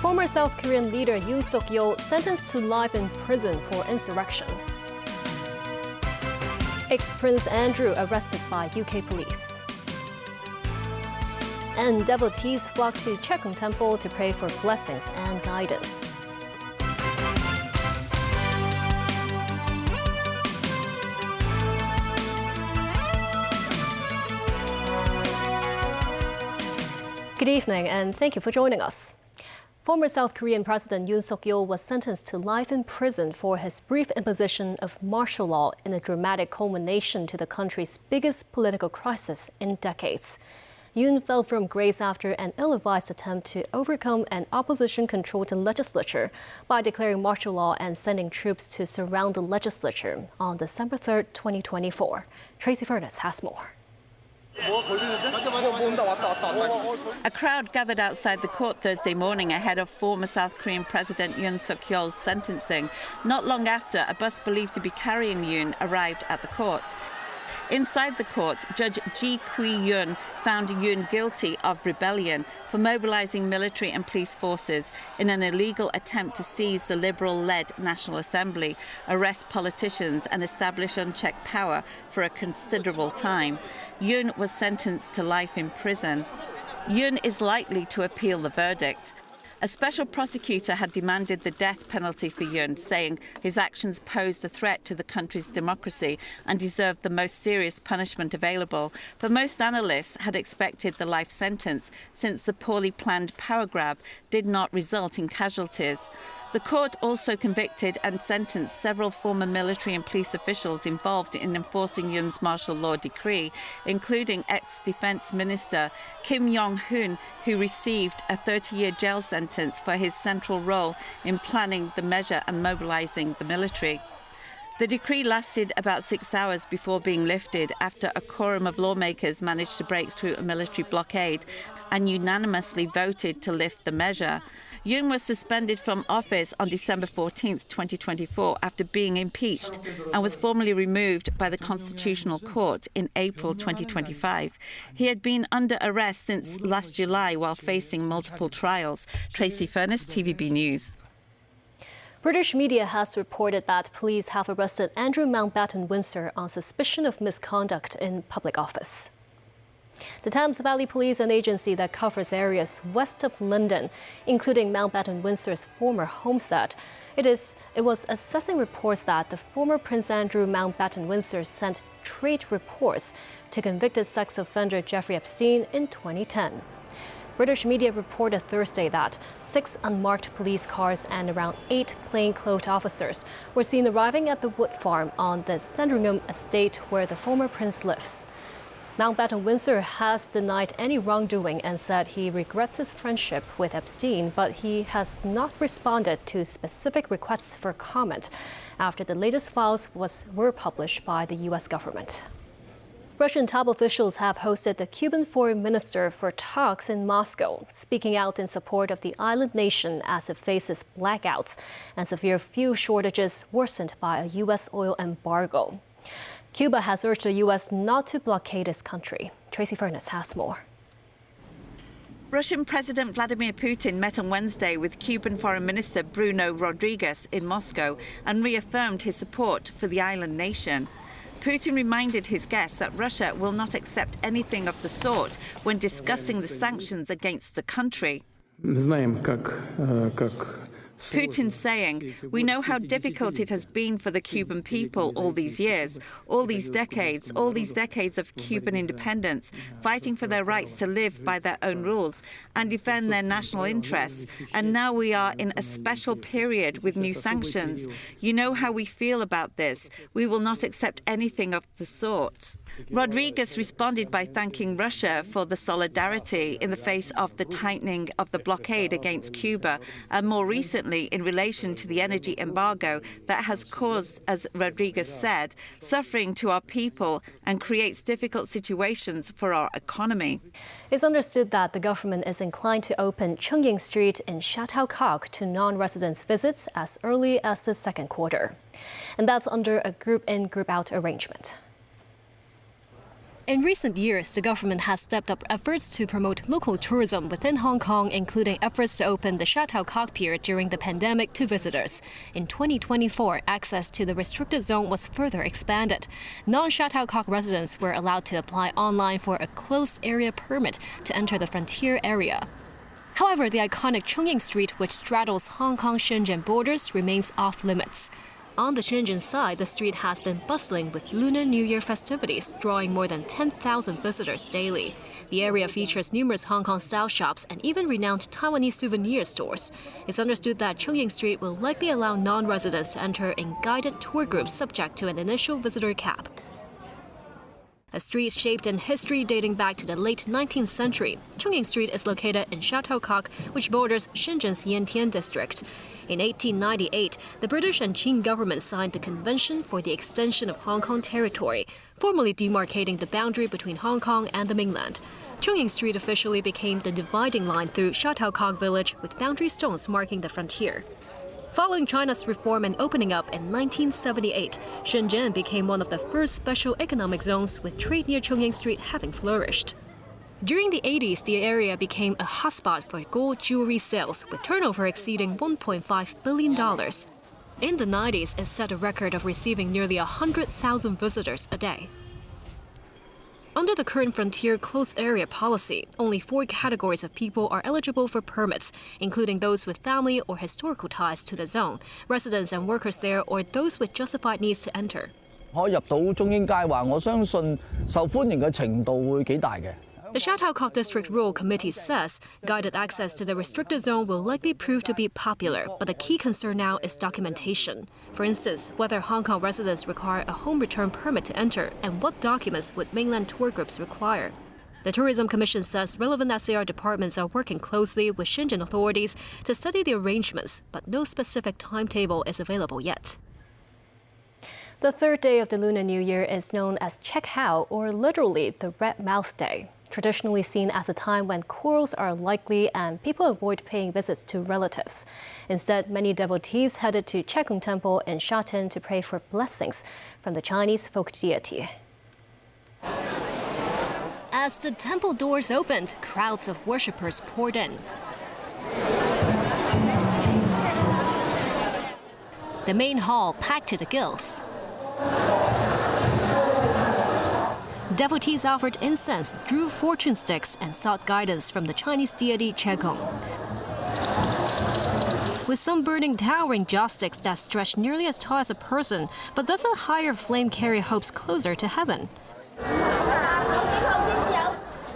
Former South Korean leader Yoon Suk-yeol sentenced to life in prison for insurrection. Ex-Prince Andrew arrested by UK police. And devotees flock to Cheokgung Temple to pray for blessings and guidance. Good evening, and thank you for joining us. Former South Korean President Yoon Suk-yeol was sentenced to life in prison for his brief imposition of martial law in a dramatic culmination to the country's biggest political crisis in decades. Yoon fell from grace after an ill-advised attempt to overcome an opposition-controlled legislature by declaring martial law and sending troops to surround the legislature on December 3, 2024. Tracy Furness has more. A crowd gathered outside the court Thursday morning ahead of former South Korean President Yoon Suk-yeol's sentencing. Not long after, a bus believed to be carrying Yoon arrived at the court. Inside the court, Judge Ji Kui-yoon found Yoon guilty of rebellion for mobilizing military and police forces in an illegal attempt to seize the Liberal-led National Assembly, arrest politicians and establish unchecked power for a considerable time. Yoon was sentenced to life in prison. Yoon is likely to appeal the verdict. A special prosecutor had demanded the death penalty for Yoon, saying his actions posed a threat to the country's democracy and deserved the most serious punishment available. But most analysts had expected the life sentence, since the poorly planned power grab did not result in casualties. The court also convicted and sentenced several former military and police officials involved in enforcing Yoon's martial law decree, including ex-defense minister Kim Yong-hoon, who received a 30-year jail sentence for his central role in planning the measure and mobilizing the military. The decree lasted about 6 hours before being lifted after a quorum of lawmakers managed to break through a military blockade and unanimously voted to lift the measure. Yoon was suspended from office on December 14, 2024, after being impeached, and was formally removed by the Constitutional Court in April 2025. He had been under arrest since last July while facing multiple trials. Tracy Furness, TVB News. British media has reported that police have arrested Andrew Mountbatten Windsor on suspicion of misconduct in public office. The Thames Valley Police, an agency that covers areas west of London, including Mountbatten Windsor's former homestead, it was assessing reports that the former Prince Andrew Mountbatten Windsor sent trade reports to convicted sex offender Jeffrey Epstein in 2010. British media reported Thursday that 6 unmarked police cars and around 8 plainclothes officers were seen arriving at the wood farm on the Sandringham estate where the former prince lives. Mountbatten Windsor has denied any wrongdoing and said he regrets his friendship with Epstein, but he has not responded to specific requests for comment after the latest files were published by the U.S. government. Russian top officials have hosted the Cuban foreign minister for talks in Moscow, speaking out in support of the island nation as it faces blackouts and severe fuel shortages worsened by a U.S. oil embargo. Cuba has urged the U.S. not to blockade its country. Tracy Furness has more. Russian President Vladimir Putin met on Wednesday with Cuban Foreign Minister Bruno Rodriguez in Moscow and reaffirmed his support for the island nation. Putin reminded his guests that Russia will not accept anything of the sort when discussing the sanctions against the country. Putin saying, "We know how difficult it has been for the Cuban people all these years, all these decades of Cuban independence, fighting for their rights to live by their own rules and defend their national interests. And now we are in a special period with new sanctions. You know how we feel about this. We will not accept anything of the sort." Rodriguez responded by thanking Russia for the solidarity in the face of the tightening of the blockade against Cuba, and more recently in relation to the energy embargo that has caused, as Rodriguez said, suffering to our people and creates difficult situations for our economy. It's understood that the government is inclined to open Chungying Street in Shatao Kok to non-residents' visits as early as the second quarter. And that's under a group-in, group-out arrangement. In recent years, the government has stepped up efforts to promote local tourism within Hong Kong, including efforts to open the Shuttlecock Pier during the pandemic to visitors. In 2024, access to the restricted zone was further expanded. Non-Shuttlecock residents were allowed to apply online for a closed area permit to enter the frontier area. However, the iconic Chung Ying Street, which straddles Hong Kong-Shenzhen borders, remains off-limits. On the Shenzhen side, the street has been bustling with Lunar New Year festivities, drawing more than 10,000 visitors daily. The area features numerous Hong Kong-style shops and even renowned Taiwanese souvenir stores. It's understood that Chung Ying Street will likely allow non-residents to enter in guided tour groups subject to an initial visitor cap. A street shaped in history dating back to the late 19th century, Chung Ying Street is located in Shuttlecock, which borders Shenzhen's Yantian district. In 1898, the British and Qing government signed the Convention for the Extension of Hong Kong Territory, formally demarcating the boundary between Hong Kong and the mainland. Chung Ying Street officially became the dividing line through Shuttlecock Village, with boundary stones marking the frontier. Following China's reform and opening up in 1978, Shenzhen became one of the first special economic zones, with trade near Chung Ying Street having flourished. During the 80s, the area became a hotspot for gold jewelry sales, with turnover exceeding $1.5 billion. In the 90s, it set a record of receiving nearly 100,000 visitors a day. Under the current frontier closed area policy, only 4 categories of people are eligible for permits, including those with family or historical ties to the zone, residents and workers there, or those with justified needs to enter. 可以入到中英街話，我相信受歡迎嘅程度會幾大嘅。 The Shuttlecock District Rural Committee says guided access to the restricted zone will likely prove to be popular, but the key concern now is documentation. For instance, whether Hong Kong residents require a home return permit to enter, and what documents would mainland tour groups require. The Tourism Commission says relevant SAR departments are working closely with Shenzhen authorities to study the arrangements, but no specific timetable is available yet. The third day of the Lunar New Year is known as Chek Hao, or literally the Red Mouth Day, traditionally seen as a time when quarrels are likely and people avoid paying visits to relatives. Instead, many devotees headed to Chek Kung Temple in Shatin to pray for blessings from the Chinese folk deity. As the temple doors opened, crowds of worshippers poured in. The main hall packed to the gills. Devotees offered incense, drew fortune sticks, and sought guidance from the Chinese deity Chekung. With some burning towering joss sticks that stretch nearly as tall as a person, but does a higher flame carry hopes closer to heaven?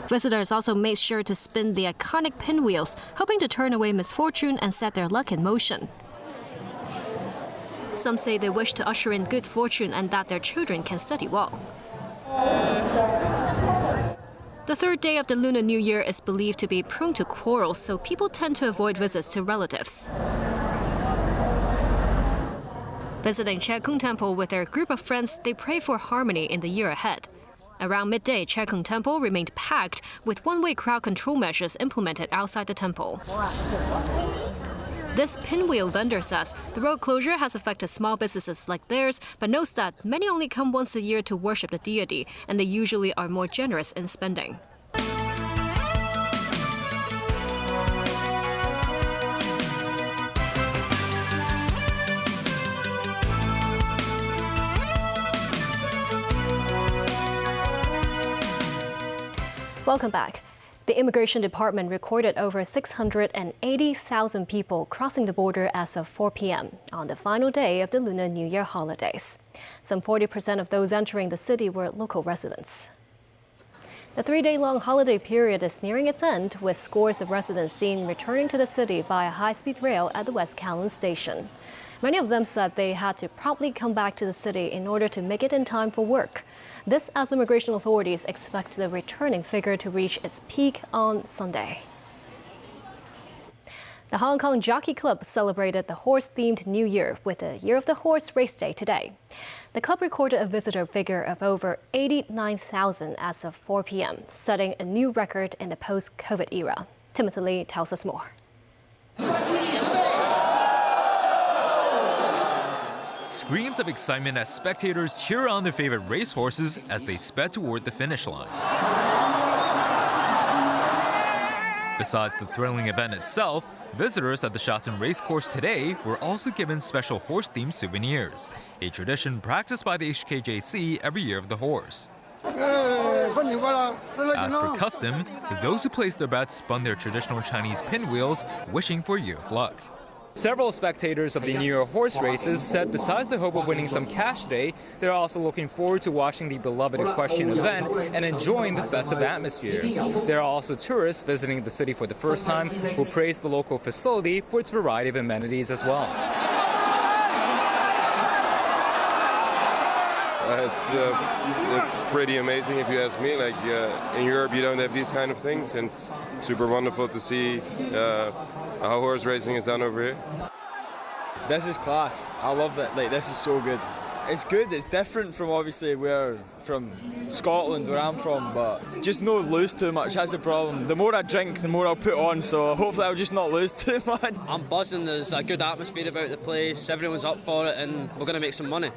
Visitors also made sure to spin the iconic pinwheels, hoping to turn away misfortune and set their luck in motion. Some say they wish to usher in good fortune and that their children can study well. The third day of the Lunar New Year is believed to be prone to quarrels, so people tend to avoid visits to relatives. Visiting Chek Kung Temple with their group of friends, they pray for harmony in the year ahead. Around midday, Chek Kung Temple remained packed, with one-way crowd control measures implemented outside the temple. This pinwheel vendor says the road closure has affected small businesses like theirs, but notes that many only come once a year to worship the deity, and they usually are more generous in spending. Welcome back. The Immigration Department recorded over 680,000 people crossing the border as of 4 p.m. on the final day of the Lunar New Year holidays. Some 40% of those entering the city were local residents. The 3-day-long holiday period is nearing its end, with scores of residents seen returning to the city via high-speed rail at the West Kowloon station. Many of them said they had to promptly come back to the city in order to make it in time for work. This as immigration authorities expect the returning figure to reach its peak on Sunday. The Hong Kong Jockey Club celebrated the horse-themed New Year with the Year of the Horse race day today. The club recorded a visitor figure of over 89,000 as of 4 p.m., setting a new record in the post-COVID era. Timothy Lee tells us more. screams of excitement as spectators cheer on their favorite racehorses as they sped toward the finish line. Besides the thrilling event itself, visitors at the Shotton Racecourse today were also given special horse-themed souvenirs, a tradition practiced by the HKJC every year of the horse. As per custom, those who placed their bets spun their traditional Chinese pinwheels, wishing for a year of luck. Several spectators of the New Year horse races said besides the hope of winning some cash today, they're also looking forward to watching the beloved equestrian event and enjoying the festive atmosphere. There are also tourists visiting the city for the first time who praised the local facility for its variety of amenities as well. It's pretty amazing if you ask me. Like in Europe you don't have these kind of things, and it's super wonderful to see how horse racing is done over here. This is class. I love it. Like, this is so good. It's good. It's different from obviously from Scotland, where I'm from, but just not lose too much. That's the problem. The more I drink, the more I'll put on. So hopefully I'll just not lose too much. I'm buzzing. There's a good atmosphere about the place. Everyone's up for it, and we're going to make some money.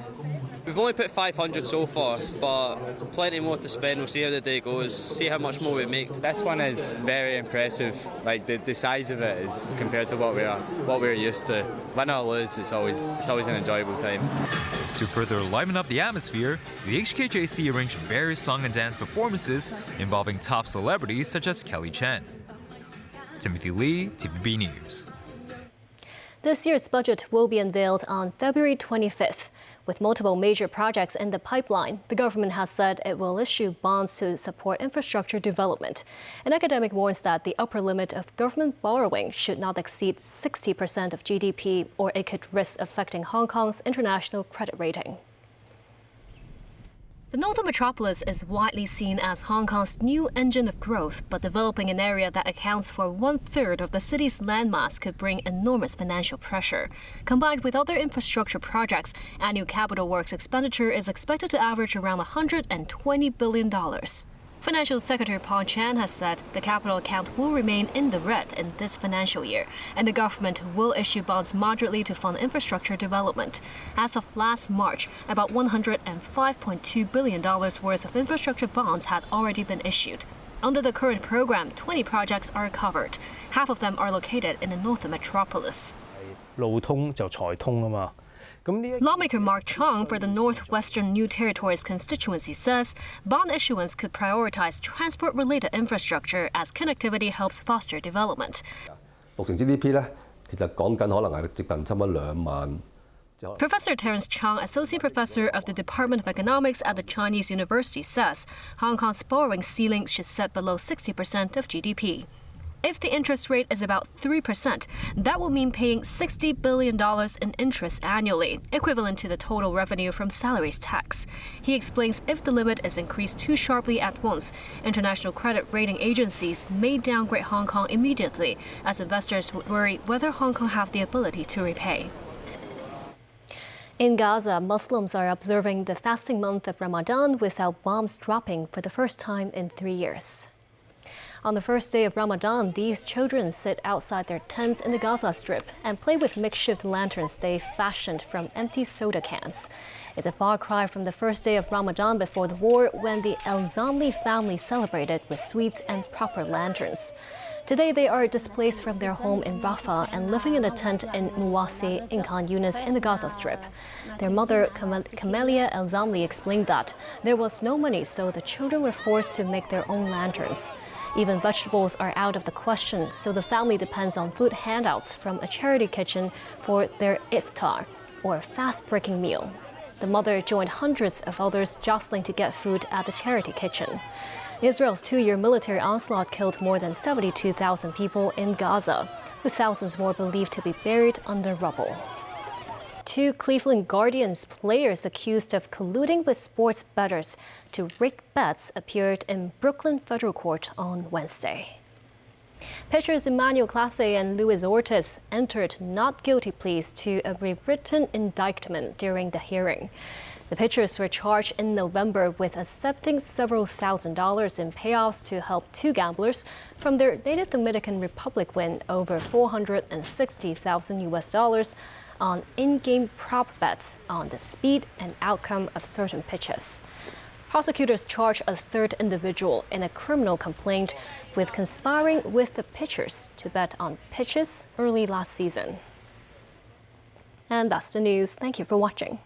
We've only put 500 so far, but plenty more to spend. We'll see how the day goes, see how much more we make. This one is very impressive. Like the size of it is compared to what we're used to. Win or lose, it's always an enjoyable time. To further liven up the atmosphere, the HKJC arranged various song and dance performances involving top celebrities such as Kelly Chen. Timothy Lee, TVB News. This year's budget will be unveiled on February 25th. With multiple major projects in the pipeline, the government has said it will issue bonds to support infrastructure development. An academic warns that the upper limit of government borrowing should not exceed 60% of GDP, or it could risk affecting Hong Kong's international credit rating. The northern metropolis is widely seen as Hong Kong's new engine of growth, but developing an area that accounts for 1/3 of the city's landmass could bring enormous financial pressure. Combined with other infrastructure projects, annual capital works expenditure is expected to average around $120 billion. Financial Secretary Paul Chan has said the capital account will remain in the red in this financial year, and the government will issue bonds moderately to fund infrastructure development. As of last March, about $105.2 billion worth of infrastructure bonds had already been issued. Under the current program, 20 projects are covered. Half of them are located in the northern metropolis. 路通就財通啊嘛。 Lawmaker Mark Chong for the Northwestern New Territories constituency says bond issuance could prioritize transport-related infrastructure as connectivity helps foster development. 60% GDP 咧，其實講緊可能係接近差唔多2萬。 Professor Terence Chong, Associate Professor of the Department of Economics at the Chinese University, says Hong Kong's borrowing ceiling should set below 60% of GDP. If the interest rate is about 3%, that will mean paying $60 billion in interest annually, equivalent to the total revenue from salaries tax. He explains if the limit is increased too sharply at once, international credit rating agencies may downgrade Hong Kong immediately, as investors would worry whether Hong Kong have the ability to repay. In Gaza, Muslims are observing the fasting month of Ramadan without bombs dropping for the first time in 3 years. On the first day of Ramadan, these children sit outside their tents in the Gaza Strip and play with makeshift lanterns they fashioned from empty soda cans. It's a far cry from the first day of Ramadan before the war, when the El Zamli family celebrated with sweets and proper lanterns. Today, they are displaced from their home in Rafah and living in a tent in Muwasi in Khan Yunis in the Gaza Strip. Their mother, Camelia El Zamli, explained that there was no money, so the children were forced to make their own lanterns. Even vegetables are out of the question, so the family depends on food handouts from a charity kitchen for their iftar, or fast-breaking meal. The mother joined hundreds of others jostling to get food at the charity kitchen. Israel's 2-year military onslaught killed more than 72,000 people in Gaza, with thousands more believed to be buried under rubble. 2 Cleveland Guardians players accused of colluding with sports bettors to rig bets appeared in Brooklyn federal court on Wednesday. Pitchers Emmanuel Clase and Luis Ortiz entered not guilty pleas to a rewritten indictment during the hearing. The pitchers were charged in November with accepting several $1,000s in payoffs to help 2 gamblers from their native Dominican Republic win over $460,000 US on in-game prop bets on the speed and outcome of certain pitches. Prosecutors charge a third individual in a criminal complaint with conspiring with the pitchers to bet on pitches early last season. And that's the news. Thank you for watching.